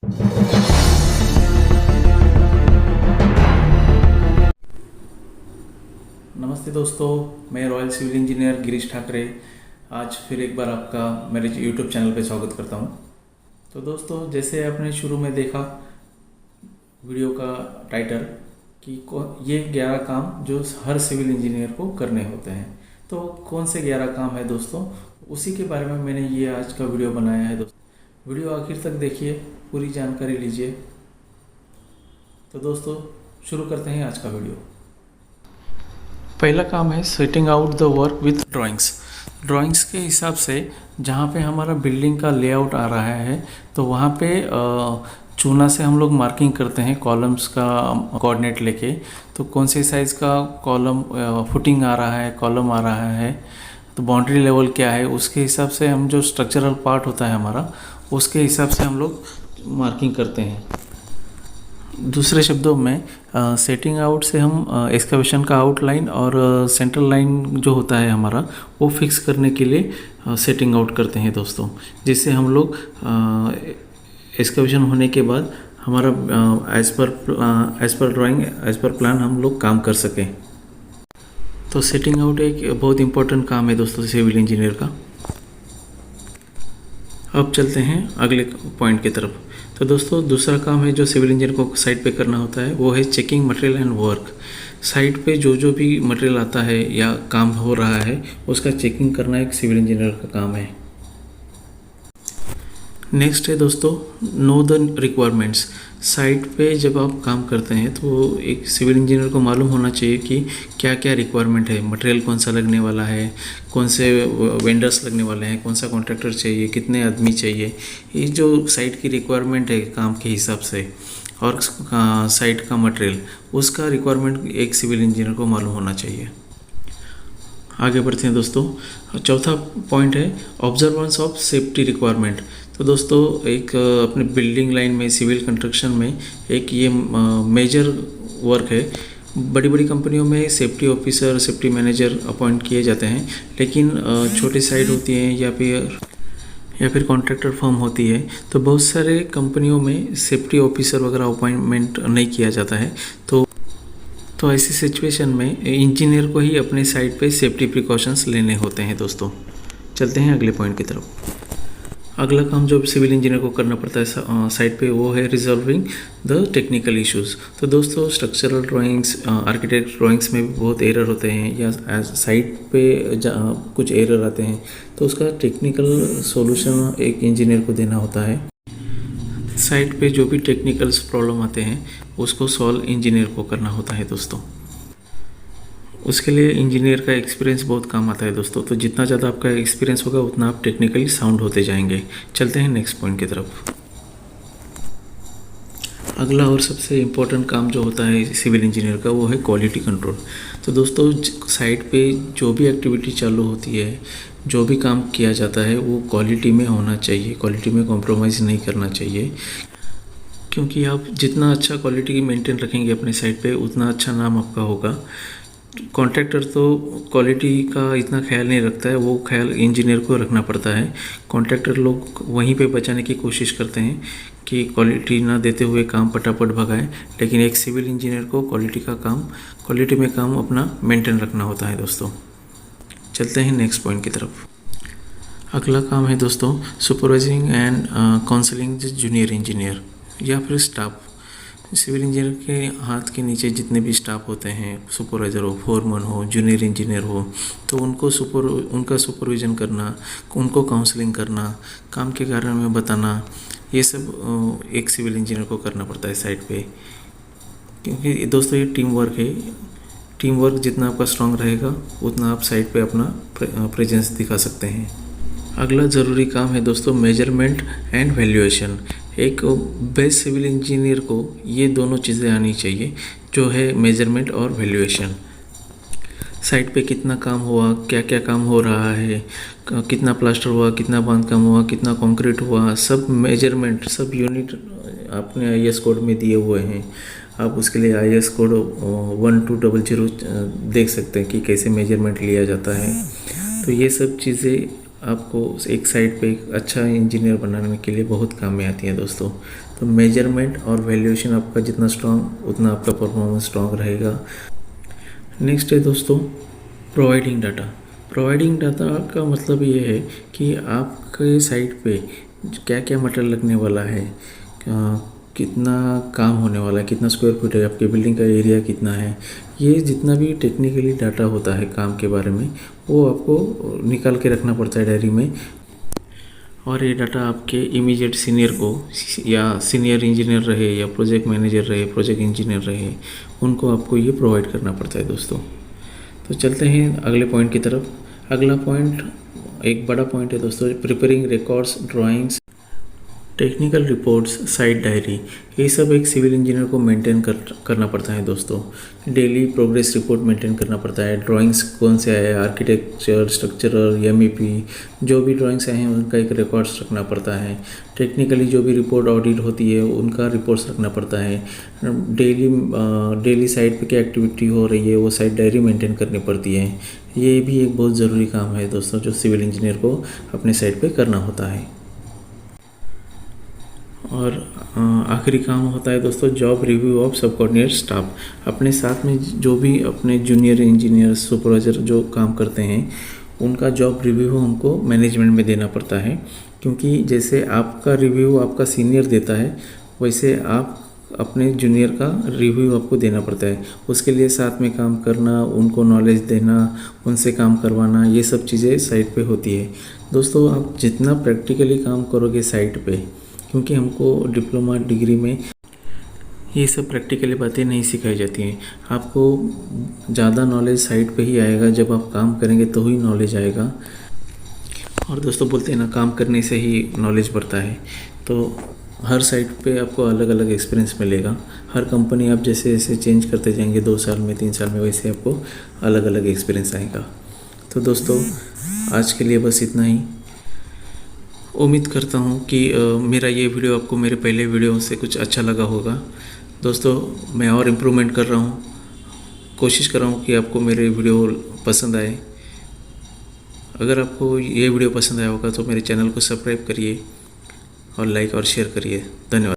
नमस्ते दोस्तों, मैं royal civil engineer Girish Thackeray आज फिर एक बार आपका मेरे यूट्यूब चैनल पे स्वागत करता हूँ। तो दोस्तों, जैसे आपने शुरू में देखा वीडियो का टाइटल कि ये 11 काम जो हर सिविल इंजीनियर को करने होते हैं। तो कौन से 11 काम है दोस्तों, उसी के बारे में मैंने ये आज का वीडियो बनाया है दोस्तों। वीडियो आखिर तक देखिए, पूरी जानकारी लीजिए। तो दोस्तों शुरू करते हैं आज का वीडियो। पहला काम है setting out the work with drawings के हिसाब से जहाँ पे हमारा बिल्डिंग का लेआउट आ रहा है तो वहाँ पे चूना से हम लोग मार्किंग करते हैं कॉलम्स का कोऑर्डिनेट लेके। तो कौन से साइज़ का कॉलम फुटिंग आ रहा है, कॉलम आ रहा है, तो बाउंड्री लेवल क्या है, उसके हिसाब से हम जो स्ट्रक्चरल पार्ट होता है हमारा, उसके हिसाब से हम लोग मार्किंग करते हैं। दूसरे शब्दों में सेटिंग आउट से हम एक्सकवेशन का आउटलाइन और सेंट्रल लाइन जो होता है हमारा वो फिक्स करने के लिए सेटिंग आउट करते हैं दोस्तों, जिससे हम लोग एक्सकवेशन होने के बाद हमारा as per drawing as per plan हम लोग काम कर सकें। तो सेटिंग आउट एक बहुत इम्पोर्टेंट काम है दोस्तों सिविल इंजीनियर का। अब चलते हैं अगले पॉइंट की तरफ। तो दोस्तों दूसरा काम है जो सिविल इंजीनियर को साइट पे करना होता है वो है checking material and work. Site पे जो भी मटेरियल आता है या काम हो रहा है उसका चेकिंग करना एक सिविल इंजीनियर का काम है। नेक्स्ट है दोस्तों नो द रिक्वायरमेंट्स। साइट पे जब आप काम करते हैं तो एक सिविल इंजीनियर को मालूम होना चाहिए कि क्या क्या रिक्वायरमेंट है, मटेरियल कौन सा लगने वाला है, कौन से वेंडर्स लगने वाले हैं, कौन सा कॉन्ट्रैक्टर चाहिए, कितने आदमी चाहिए। ये जो साइट की रिक्वायरमेंट है काम के हिसाब से और साइट का मटेरियल, उसका रिक्वायरमेंट एक सिविल इंजीनियर को मालूम होना चाहिए। आगे बढ़ते हैं दोस्तों। चौथा पॉइंट है ऑब्जर्वेंस ऑफ सेफ्टी रिक्वायरमेंट। तो दोस्तों एक अपने बिल्डिंग लाइन में, सिविल कंस्ट्रक्शन में एक ये मेजर वर्क है। बड़ी बड़ी कंपनियों में safety officer, safety manager appoint किए जाते हैं, लेकिन छोटी साइट होती हैं या फिर कॉन्ट्रैक्टर फर्म होती है तो बहुत सारे कंपनियों में सेफ्टी ऑफिसर वगैरह अपॉइंटमेंट नहीं किया जाता है। तो ऐसी सिचुएशन में इंजीनियर को ही अपने साइट पे सेफ्टी प्रिकॉशंस लेने होते हैं दोस्तों। चलते हैं अगले पॉइंट की तरफ। अगला काम जो सिविल इंजीनियर को करना पड़ता है साइट पे वो है रिजॉल्विंग द टेक्निकल इश्यूज। तो दोस्तों स्ट्रक्चरल ड्राइंग्स, आर्किटेक्ट ड्राइंग्स में भी बहुत एरर होते हैं या साइट पे कुछ एरर आते हैं तो उसका टेक्निकल सॉल्यूशन एक इंजीनियर को देना होता है। साइट पे जो भी टेक्निकल प्रॉब्लम आते हैं उसको सॉल्व इंजीनियर को करना होता है दोस्तों। उसके लिए इंजीनियर का एक्सपीरियंस बहुत काम आता है दोस्तों। तो जितना ज़्यादा आपका एक्सपीरियंस होगा उतना आप टेक्निकली साउंड होते जाएंगे। चलते हैं नेक्स्ट पॉइंट की तरफ। अगला और सबसे इम्पोर्टेंट काम जो होता है सिविल इंजीनियर का वो है क्वालिटी कंट्रोल। तो दोस्तों साइट पे जो भी एक्टिविटी चालू होती है, जो भी काम किया जाता है वो क्वालिटी में होना चाहिए, क्वालिटी में कॉम्प्रोमाइज़ नहीं करना चाहिए। क्योंकि आप जितना अच्छा क्वालिटी मेंटेन रखेंगे अपने साइट पे उतना अच्छा नाम आपका होगा। कॉन्ट्रैक्टर तो क्वालिटी का इतना ख्याल नहीं रखता है, वो ख्याल इंजीनियर को रखना पड़ता है। कॉन्ट्रैक्टर लोग वहीं पे बचाने की कोशिश करते हैं कि क्वालिटी ना देते हुए काम फटाफट भगाएं, लेकिन एक सिविल इंजीनियर को क्वालिटी में काम अपना मेंटेन रखना होता है दोस्तों। चलते हैं नेक्स्ट पॉइंट की तरफ। अगला काम है दोस्तों supervising and counselling the junior engineer या फिर स्टाफ। सिविल इंजीनियर के हाथ के नीचे जितने भी स्टाफ होते हैं, सुपरवाइज़र हो, फोरमैन हो, जूनियर इंजीनियर हो, तो उनका सुपरविज़न करना, उनको काउंसलिंग करना, काम के बारे में बताना, ये सब एक सिविल इंजीनियर को करना पड़ता है साइट पे। क्योंकि दोस्तों ये टीम वर्क है। टीम वर्क जितना आपका स्ट्रांग रहेगा उतना आप साइट पे अपना प्रेजेंस दिखा सकते हैं। अगला ज़रूरी काम है दोस्तों मेजरमेंट एंड वैल्यूएशन। एक बेस्ट सिविल इंजीनियर को ये दोनों चीज़ें आनी चाहिए, जो है मेजरमेंट और वैल्यूएशन। साइट पे कितना काम हुआ, क्या क्या काम हो रहा है, कितना प्लास्टर हुआ, कितना बांधकाम हुआ, कितना कंक्रीट हुआ, सब मेजरमेंट, सब यूनिट आपने IS कोड में दिए हुए हैं। आप उसके लिए IS कोड 1200 देख सकते हैं कि कैसे मेजरमेंट लिया जाता है। तो ये सब चीज़ें आपको एक साइट पे एक अच्छा इंजीनियर बनाने के लिए बहुत काम में आती है दोस्तों। तो मेजरमेंट और वैल्यूएशन आपका जितना स्ट्रांग उतना आपका परफॉर्मेंस स्ट्रांग रहेगा। नेक्स्ट है दोस्तों प्रोवाइडिंग डाटा। प्रोवाइडिंग डाटा का मतलब ये है कि आपके साइट पे क्या क्या मटेरियल लगने वाला है, कितना काम होने वाला है, कितना स्क्वायर फीट है, आपके बिल्डिंग का एरिया कितना है, ये जितना भी टेक्निकली डाटा होता है काम के बारे में वो आपको निकाल के रखना पड़ता है डायरी में। और ये डाटा आपके इमीडिएट सीनियर को या सीनियर इंजीनियर रहे या प्रोजेक्ट मैनेजर रहे, प्रोजेक्ट इंजीनियर रहे, उनको आपको ये प्रोवाइड करना पड़ता है दोस्तों। तो चलते हैं अगले पॉइंट की तरफ। अगला पॉइंट एक बड़ा पॉइंट है दोस्तों, preparing records, drawings, technical reports, site diary. ये सब एक सिविल इंजीनियर को मेंटेन करना पड़ता है दोस्तों। डेली प्रोग्रेस रिपोर्ट मेंटेन करना पड़ता है। ड्राइंग्स कौन से आए, आर्किटेक्चर, स्ट्रक्चरल, एमईपी, जो भी ड्राइंग्स आए हैं उनका एक रिकॉर्ड्स रखना पड़ता है। टेक्निकली जो भी रिपोर्ट ऑडिट होती है उनका रिपोर्ट्स रखना पड़ता है। डेली साइट पे क्या एक्टिविटी हो रही है वो साइट डायरी मेंटेन करनी पड़ती है। ये भी एक बहुत ज़रूरी काम है दोस्तों जो सिविल इंजीनियर को अपने साइट पे करना होता है। और आखिरी काम होता है दोस्तों job review of subordinate staff. अपने साथ में जो भी अपने जूनियर इंजीनियर, सुपरवाइज़र जो काम करते हैं उनका जॉब रिव्यू हमको मैनेजमेंट में देना पड़ता है। क्योंकि जैसे आपका रिव्यू आपका सीनियर देता है वैसे आप अपने जूनियर का रिव्यू आपको देना पड़ता है। उसके लिए साथ में काम करना, उनको नॉलेज देना, उनसे काम करवाना, ये सब चीज़ें साइट पे होती है दोस्तों। आप जितना प्रैक्टिकली काम करोगे साइट पे, क्योंकि हमको डिप्लोमा डिग्री में ये सब प्रैक्टिकली बातें नहीं सिखाई जाती हैं। आपको ज़्यादा नॉलेज साइट पे ही आएगा, जब आप काम करेंगे तो ही नॉलेज आएगा। और दोस्तों बोलते हैं ना काम करने से ही नॉलेज बढ़ता है। तो हर साइट पे आपको अलग अलग एक्सपीरियंस मिलेगा। हर कंपनी आप जैसे जैसे चेंज करते जाएंगे 2 साल में, 3 साल में, वैसे आपको अलग अलग एक्सपीरियंस आएगा। तो दोस्तों आज के लिए बस इतना ही। उम्मीद करता हूँ कि मेरा ये वीडियो आपको मेरे पहले वीडियो से कुछ अच्छा लगा होगा। दोस्तों मैं और इम्प्रूवमेंट कर रहा हूँ, कोशिश कर रहा हूँ कि आपको मेरे वीडियो पसंद आए। अगर आपको ये वीडियो पसंद आया होगा तो मेरे चैनल को सब्सक्राइब करिए और लाइक और शेयर करिए। धन्यवाद।